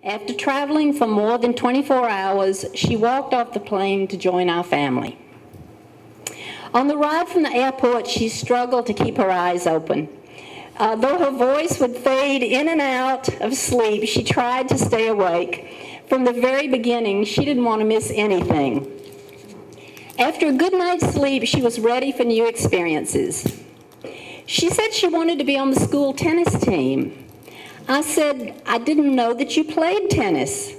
After traveling for more than 24 hours, she walked off the plane to join our family. On the ride from the airport, she struggled to keep her eyes open. Though her voice would fade in and out of sleep, she tried to stay awake. From the very beginning, she didn't want to miss anything. After a good night's sleep, she was ready for new experiences. She said she wanted to be on the school tennis team. I said, "I didn't know that you played tennis."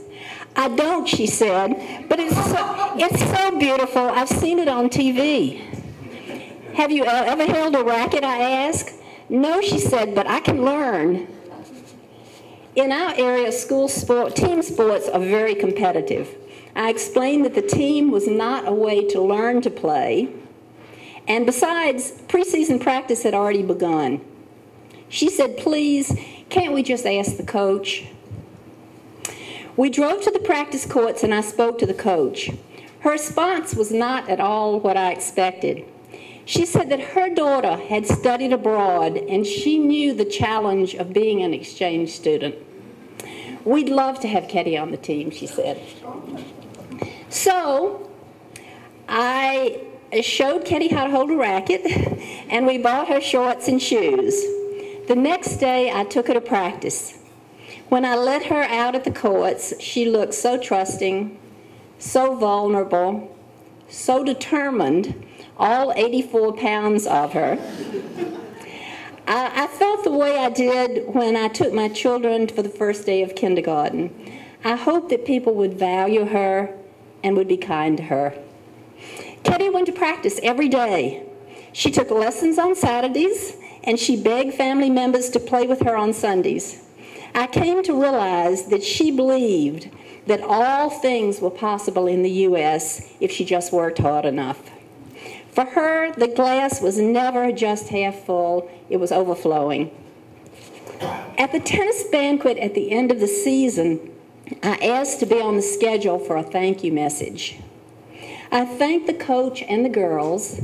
"I don't," she said, "but it's so beautiful. I've seen it on TV." "Have you ever held a racket?" I asked. "No," she said, "but I can learn." In our area, team sports are very competitive. I explained that the team was not a way to learn to play, and besides, preseason practice had already begun. She said, "Please, can't we just ask the coach?" We drove to the practice courts and I spoke to the coach. Her response was not at all what I expected. She said that her daughter had studied abroad and she knew the challenge of being an exchange student. "We'd love to have Ketty on the team," she said. So I showed Ketty how to hold a racket, and we bought her shorts and shoes. The next day, I took her to practice. When I let her out at the courts, she looked so trusting, so vulnerable, so determined, all 84 pounds of her. I felt the way I did when I took my children for the first day of kindergarten. I hoped that people would value her and would be kind to her. Ketty went to practice every day. She took lessons on Saturdays, and she begged family members to play with her on Sundays. I came to realize that she believed that all things were possible in the U.S. if she just worked hard enough. For her, the glass was never just half full, it was overflowing. At the tennis banquet at the end of the season, I asked to be on the schedule for a thank you message. I thanked the coach and the girls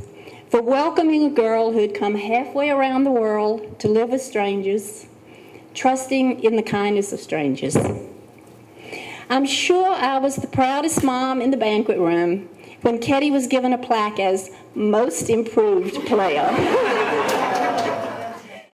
for welcoming a girl who had come halfway around the world to live with strangers, trusting in the kindness of strangers. I'm sure I was the proudest mom in the banquet room when Ketty was given a plaque as Most Improved Player.